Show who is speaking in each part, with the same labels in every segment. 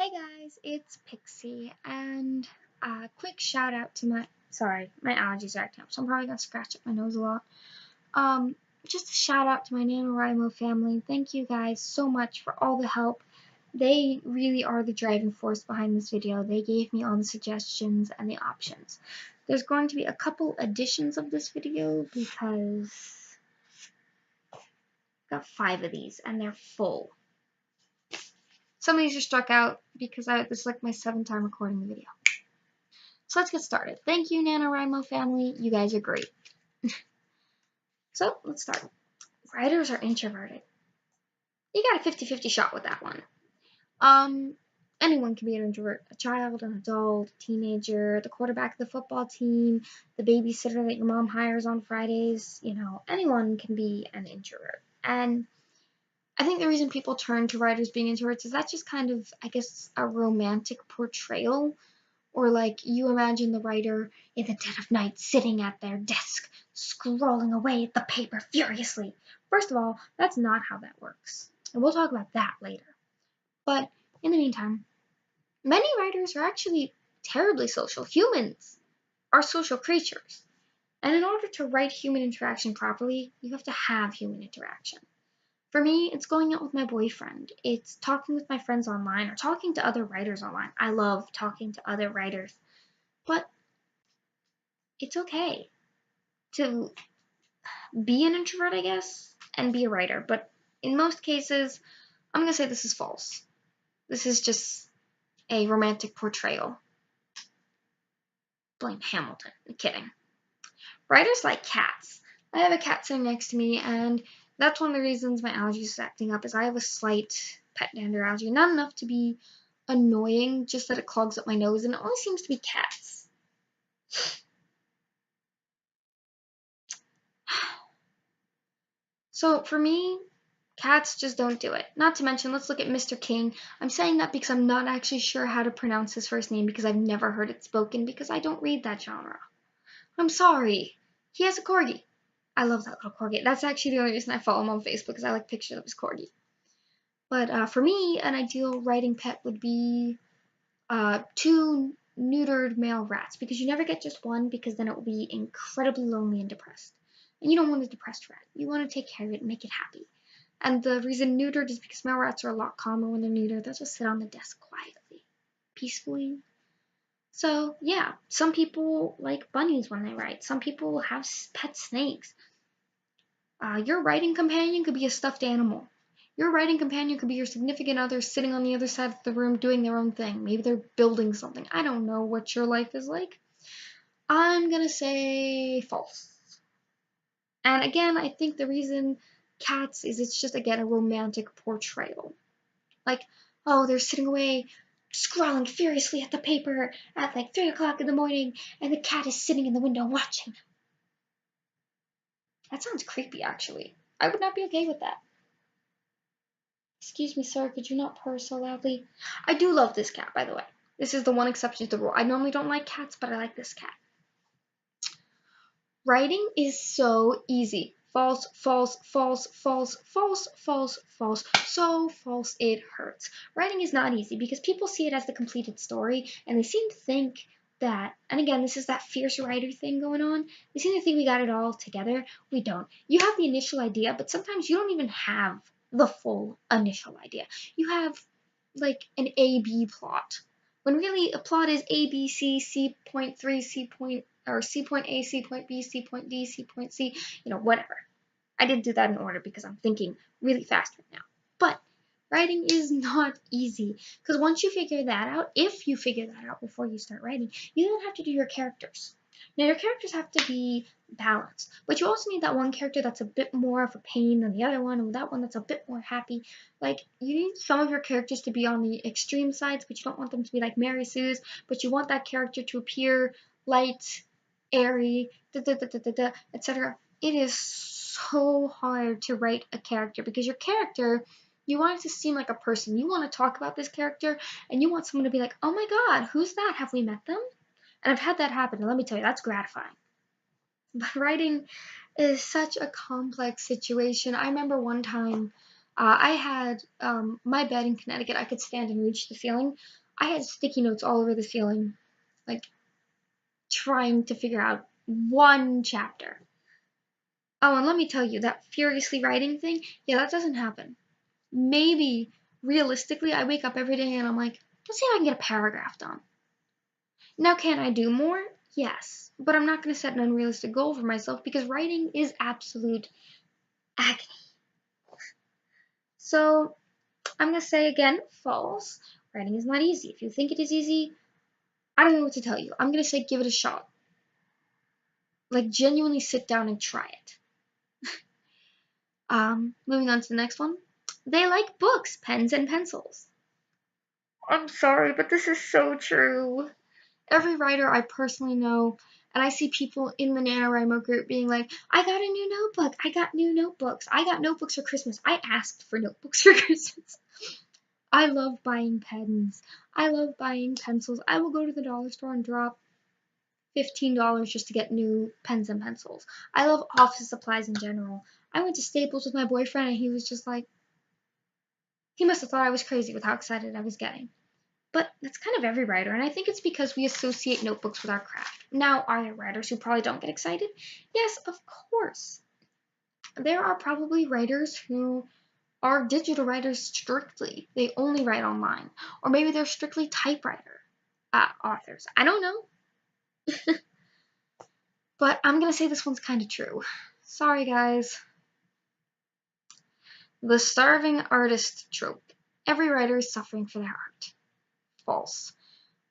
Speaker 1: Hey guys, it's Pixie, and a quick shout out to my allergies are acting up, so I'm probably gonna scratch up my nose a lot. Um, just a shout out to my NaNoWriMo family. Thank you guys so much for all the help. They really are the driving force behind this video. They gave me all the suggestions and the options. There's going to be a couple editions of this video because I got 5 of these and they're full. Some of these are struck out because this is like my 7th time recording the video. So let's get started. Thank you, NaNoWriMo family. You guys are great. So let's start. Writers are introverted. You got a 50-50 shot with that one. Anyone can be an introvert. A child, an adult, a teenager, the quarterback of the football team, the babysitter that your mom hires on Fridays. Anyone can be an introvert. And I think the reason people turn to writers being introverts is that's just kind of, I guess, a romantic portrayal. Or like you imagine the writer in the dead of night sitting at their desk, scrolling away at the paper furiously. First of all, that's not how that works. And we'll talk about that later. But in the meantime, many writers are actually terribly social. Humans are social creatures. And in order to write human interaction properly, you have to have human interaction. For me, it's going out with my boyfriend. It's talking with my friends online or talking to other writers online. I love talking to other writers. But it's okay to be an introvert, I guess, and be a writer. But in most cases, I'm going to say this is false. This is just a romantic portrayal. Blame Hamilton. I'm kidding. Writers like cats. I have a cat sitting next to me, and that's one of the reasons my allergies are acting up is I have a slight pet dander allergy. Not enough to be annoying, just that it clogs up my nose, and it only seems to be cats. So for me, cats just don't do it. Not to mention, let's look at Mr. King. I'm saying that because I'm not actually sure how to pronounce his first name because I've never heard it spoken because I don't read that genre. I'm sorry. He has a corgi. I love that little corgi. That's actually the only reason I follow him on Facebook because I like pictures of his corgi. But for me, an ideal writing pet would be 2 neutered male rats because you never get just one because then it will be incredibly lonely and depressed. And you don't want a depressed rat. You want to take care of it and make it happy. And the reason neutered is because male rats are a lot calmer when they're neutered. They'll just sit on the desk quietly, peacefully. So, yeah, some people like bunnies when they write. Some people have pet snakes. Your writing companion could be a stuffed animal. Your writing companion could be your significant other sitting on the other side of the room doing their own thing. Maybe they're building something. I don't know what your life is like. I'm going to say false. And again, I think the reason cats is it's just, again, a romantic portrayal. Like, oh, they're sitting away scrawling furiously at the paper at like 3 o'clock in the morning, and the cat is sitting in the window watching. That sounds creepy, actually. I would not be okay with that. Excuse me, sir, could you not purr so loudly? I do love this cat, by the way. This is the one exception to the rule. I normally don't like cats, but I like this cat. Writing is so easy. False, false, false, false, false, false, false. So false it hurts. Writing is not easy because people see it as the completed story and they seem to think that, and again, this is that fierce writer thing going on. They seem to think we got it all together. We don't. You have the initial idea, but sometimes you don't even have the full initial idea. You have like an A-B plot. When really a plot is A, B, C, C.3, C point, or C point A, C point B, C point D, C point C, whatever. I didn't do that in order because I'm thinking really fast right now. But writing is not easy because once you figure that out, if you figure that out before you start writing, you then have to do your characters. Now, your characters have to be balanced, but you also need that one character that's a bit more of a pain than the other one, and that one that's a bit more happy. Like, you need some of your characters to be on the extreme sides, but you don't want them to be like Mary Sue's, but you want that character to appear light, airy, etc. It is so hard to write a character because your character, you want it to seem like a person. You want to talk about this character, and you want someone to be like, oh my god, who's that? Have we met them? And I've had that happen, and let me tell you, that's gratifying. But writing is such a complex situation. I remember one time I had my bed in Connecticut, I could stand and reach the ceiling. I had sticky notes all over the ceiling, like trying to figure out one chapter. Oh, and let me tell you, that furiously writing thing, yeah, that doesn't happen. Maybe, realistically, I wake up every day and I'm like, let's see if I can get a paragraph done. Now, can I do more? Yes, but I'm not going to set an unrealistic goal for myself because writing is absolute agony. So, I'm going to say again, false. Writing is not easy. If you think it is easy, I don't know what to tell you. I'm going to say give it a shot. Like, genuinely sit down and try it. Moving on to the next one. They like books, pens, and pencils. I'm sorry, but this is so true. Every writer I personally know, and I see people in the NaNoWriMo group being like, I got a new notebook, I got new notebooks, I got notebooks for Christmas, I asked for notebooks for Christmas. I love buying pens, I love buying pencils. I will go to the dollar store and drop $15 just to get new pens and pencils. I love office supplies in general. I went to Staples with my boyfriend and he was just like, he must have thought I was crazy with how excited I was getting. But that's kind of every writer, and I think it's because we associate notebooks with our craft. Now, are there writers who probably don't get excited? Yes, of course. There are probably writers who are digital writers strictly. They only write online. Or maybe they're strictly typewriter authors. I don't know. But I'm going to say this one's kind of true. Sorry, guys. The starving artist trope. Every writer is suffering for their art. False.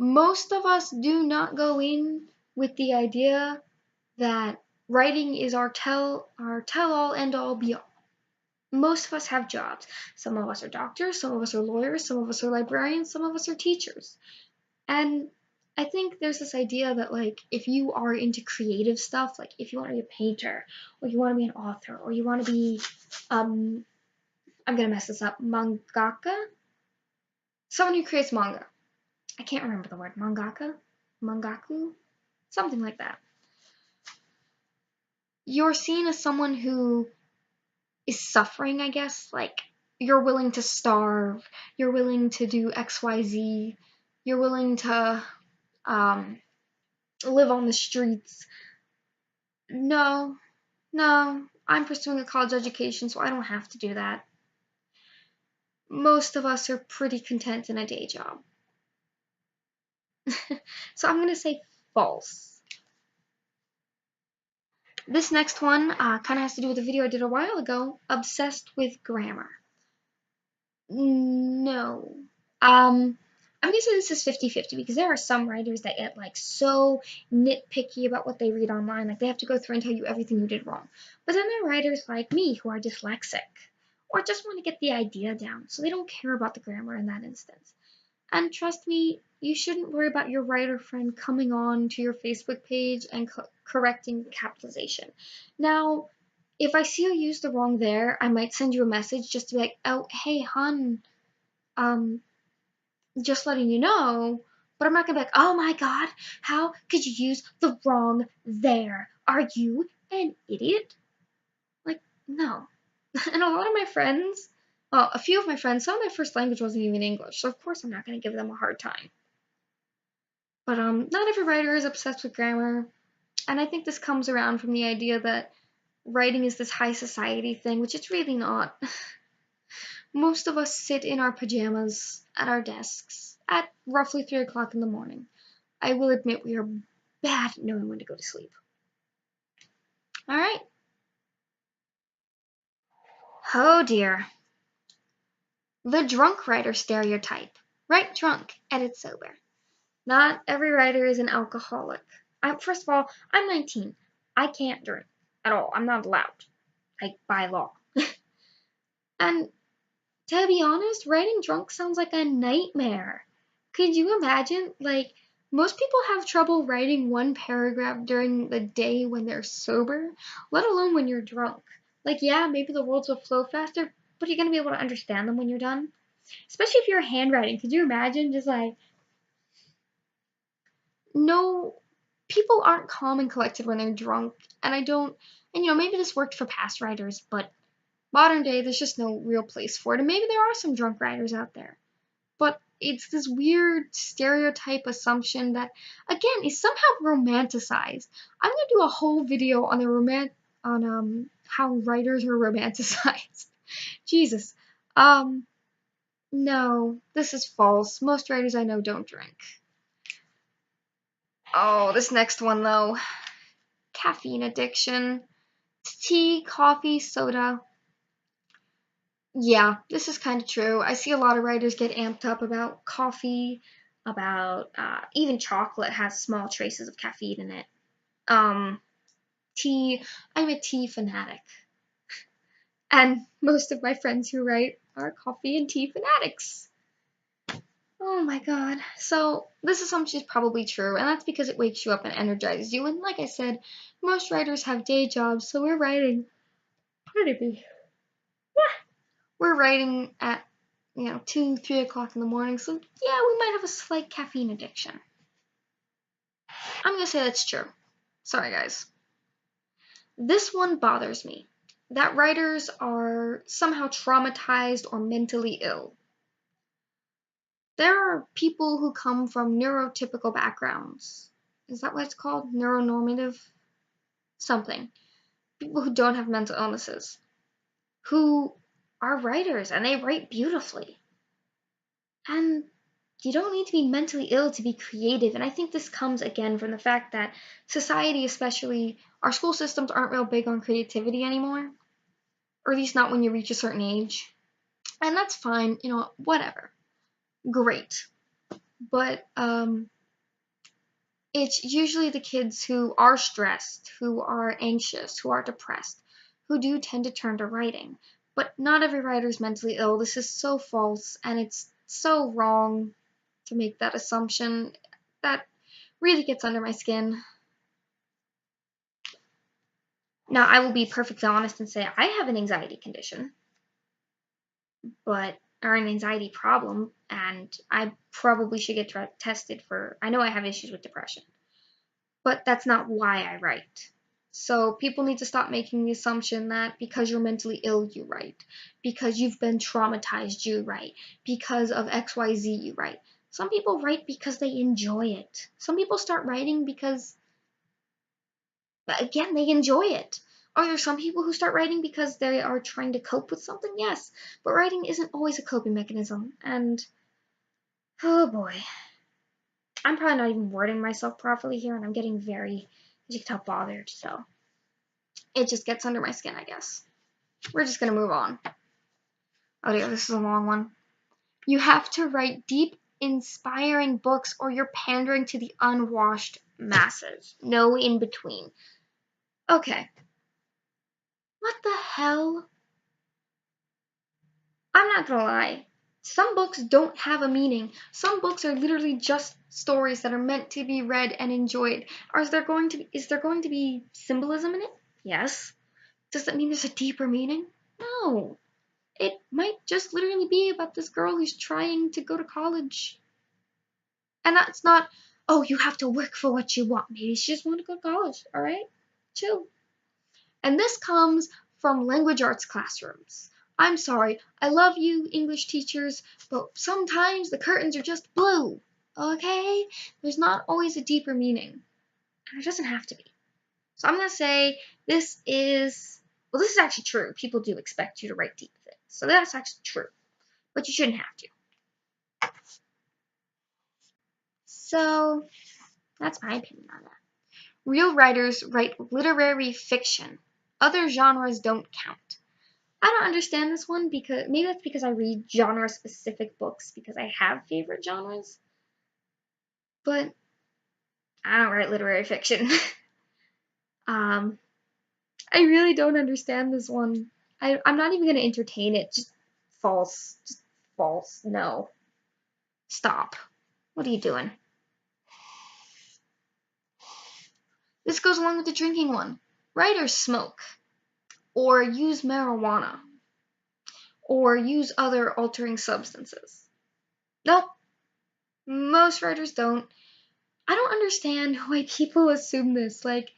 Speaker 1: Most of us do not go in with the idea that writing is our tell-all, end-all, be-all. Most of us have jobs. Some of us are doctors, some of us are lawyers, some of us are librarians, some of us are teachers. And I think there's this idea that, like, if you are into creative stuff, like if you want to be a painter, or you want to be an author, or you want to be, I'm gonna mess this up, mangaka? Someone who creates manga. I can't remember the word. Mangaka? Mangaku? Something like that. You're seen as someone who is suffering, I guess. Like, you're willing to starve, you're willing to do XYZ, you're willing to live on the streets. No, no, I'm pursuing a college education, so I don't have to do that. Most of us are pretty content in a day job. So I'm going to say false. This next one kind of has to do with a video I did a while ago, obsessed with grammar. No. I'm gonna say this is 50-50 because there are some writers that get like so nitpicky about what they read online, like they have to go through and tell you everything you did wrong. But then there are writers like me who are dyslexic or just want to get the idea down, so they don't care about the grammar in that instance. And trust me, you shouldn't worry about your writer friend coming on to your Facebook page and correcting the capitalization. Now, if I see you use the wrong there, I might send you a message just to be like, oh, hey, hon, just letting you know, but I'm not gonna be like, oh my god, how could you use the wrong there? Are you an idiot? Like, no. And a lot of my friends, well, a few of my friends, some of their first language wasn't even English, so of course I'm not gonna give them a hard time. But not every writer is obsessed with grammar, and I think this comes around from the idea that writing is this high society thing, which it's really not. Most of us sit in our pajamas at our desks at roughly 3 o'clock in the morning. I will admit we are bad at knowing when to go to sleep. Alright. Oh dear. The drunk writer stereotype. Write drunk, edit sober. Not every writer is an alcoholic. First of all, I'm 19. I can't drink at all. I'm not allowed, like, by law. And to be honest, writing drunk sounds like a nightmare. Could you imagine, like, most people have trouble writing one paragraph during the day when they're sober, let alone when you're drunk. Like, yeah, maybe the words will flow faster, but you're going to be able to understand them when you're done. Especially if you're handwriting. Could you imagine just like, no, people aren't calm and collected when they're drunk, and I don't, and maybe this worked for past writers, but Modern day, there's just no real place for it. And maybe there are some drunk writers out there. But it's this weird stereotype assumption that, again, is somehow romanticized. I'm gonna do a whole video on how writers are romanticized. Jesus. No, this is false. Most writers I know don't drink. Oh, this next one though. Caffeine addiction. Tea, coffee, soda. Yeah, this is kind of true. I see a lot of writers get amped up about coffee, about even chocolate has small traces of caffeine in it. Tea, I'm a tea fanatic. And most of my friends who write are coffee and tea fanatics. Oh my god. So, this assumption is probably true, and that's because it wakes you up and energizes you. And like I said, most writers have day jobs, so we're writing. What did it be? We're writing at 2, 3 o'clock in the morning, so yeah, we might have a slight caffeine addiction. I'm gonna say that's true. Sorry, guys. This one bothers me. That writers are somehow traumatized or mentally ill. There are people who come from neurotypical backgrounds. Is that what it's called? Neuronormative? Something. People who don't have mental illnesses. Who are writers, and they write beautifully. And you don't need to be mentally ill to be creative. And I think this comes again from the fact that society, especially our school systems, aren't real big on creativity anymore. Or at least not when you reach a certain age. And that's fine, whatever. Great. But it's usually the kids who are stressed, who are anxious, who are depressed, who do tend to turn to writing. But not every writer is mentally ill. This is so false, and it's so wrong to make that assumption. That really gets under my skin. Now, I will be perfectly honest and say I have an anxiety condition, or an anxiety problem, and I probably should get tested for. I know I have issues with depression, but that's not why I write. So people need to stop making the assumption that because you're mentally ill, you write. Because you've been traumatized, you write. Because of XYZ, you write. Some people write because they enjoy it. Some people start writing because, again, they enjoy it. Are there some people who start writing because they are trying to cope with something? Yes. But writing isn't always a coping mechanism. And, oh boy. I'm probably not even wording myself properly here, and I'm getting very, as you can tell, bothered, so it just gets under my skin, I guess. We're just gonna move on. Oh dear, this is a long one. You have to write deep, inspiring books or you're pandering to the unwashed masses. No in between. Okay. What the hell? I'm not gonna lie. Some books don't have a meaning. Some books are literally just stories that are meant to be read and enjoyed. Is there going to be symbolism in it? Yes. Does that mean there's a deeper meaning? No. It might just literally be about this girl who's trying to go to college. And that's not, oh, you have to work for what you want. Maybe she just wants to go to college, all right? Chill. And this comes from language arts classrooms. I'm sorry, I love you, English teachers, but sometimes the curtains are just blue, okay? There's not always a deeper meaning. And it doesn't have to be. So I'm going to say this is actually true. People do expect you to write deep things. So that's actually true. But you shouldn't have to. So that's my opinion on that. Real writers write literary fiction. Other genres don't count. I don't understand this one because maybe that's because I read genre-specific books because I have favorite genres. But I don't write literary fiction. I really don't understand this one. I'm not even going to entertain it. Just false. Just false. No. Stop. What are you doing? This goes along with the drinking one. Writers smoke, or use marijuana, or use other altering substances. Nope. Most writers don't. I don't understand why people assume this. Like,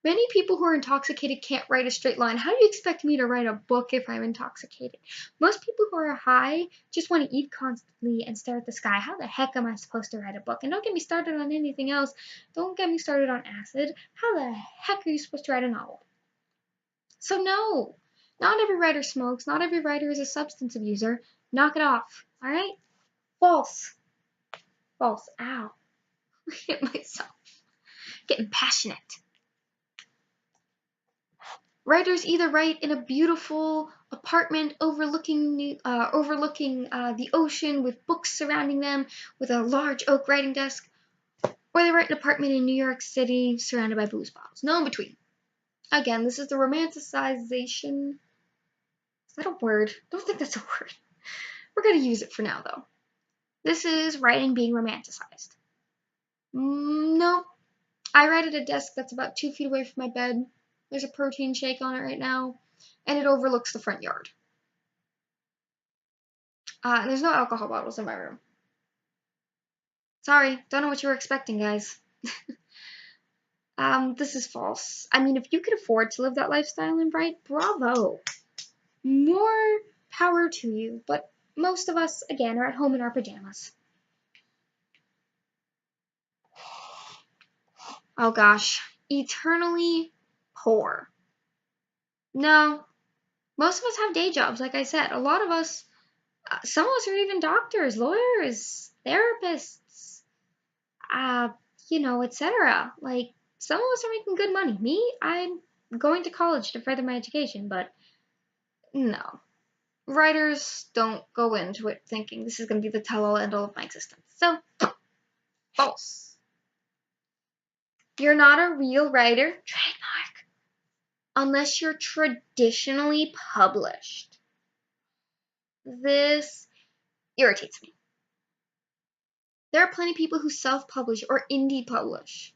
Speaker 1: Many people who are intoxicated can't write a straight line. How do you expect me to write a book if I'm intoxicated? Most people who are high just want to eat constantly and stare at the sky. How the heck am I supposed to write a book? And don't get me started on anything else. Don't get me started on acid. How the heck are you supposed to write a novel? So no, not every writer smokes. Not every writer is a substance abuser. Knock it off, all right? False. False. Ow. I hit myself. Getting passionate. Writers either write in a beautiful apartment overlooking the ocean with books surrounding them, with a large oak writing desk, or they write an apartment in New York City surrounded by booze bottles. No in between. Again, this is the romanticization. Is that a word? I don't think that's a word. We're going to use it for now, though. This is writing being romanticized. No. I write at a desk that's about 2 feet away from my bed. There's a protein shake on it right now, and it overlooks the front yard. There's no alcohol bottles in my room. Sorry, don't know what you were expecting, guys. This is false. I mean, if you could afford to live that lifestyle and write, bravo. More power to you, but most of us, again, are at home in our pajamas. Oh gosh, eternally poor. No, most of us have day jobs, like I said. A lot of us, some of us are even doctors, lawyers, therapists, etc. Like, some of us are making good money. Me, I'm going to college to further my education, but no. Writers don't go into it thinking this is going to be the tell-all end-all of my existence. So, false. You're not a real writer. Trademark. Unless you're traditionally published. This irritates me. There are plenty of people who self-publish or indie publish.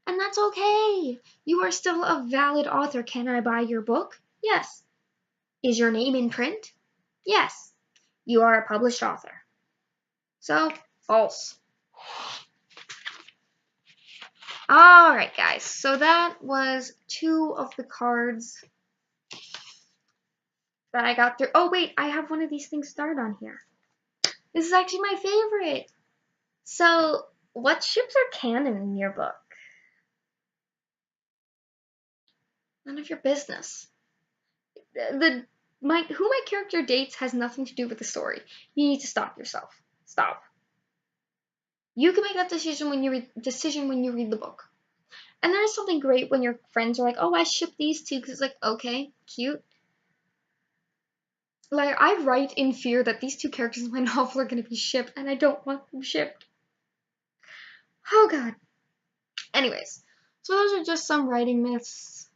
Speaker 1: And that's okay. You are still a valid author. Can I buy your book? Yes. Is your name in print? Yes. You are a published author. So, false. Alright, guys. So that was 2 of the cards that I got through. Oh, wait. I have one of these things starred on here. This is actually my favorite. So, what ships are canon in your book? None of your business. Who my character dates has nothing to do with the story. You need to stop yourself. Stop. You can make that decision when you read the book. And there's something great when your friends are like, "Oh, I ship these two," because it's like, okay, cute. Like, I write in fear that these 2 characters in my novel are going to be shipped, and I don't want them shipped. Oh god. Anyways, so those are just some writing myths,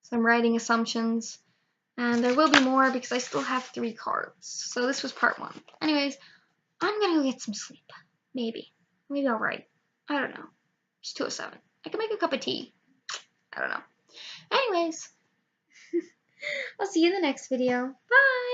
Speaker 1: some writing assumptions. And there will be more because I still have 3 cards. So this was part 1. Anyways, I'm gonna go get some sleep. Maybe. Maybe I'll write. I don't know. It's 2:07. I can make a cup of tea. I don't know. Anyways, I'll see you in the next video. Bye!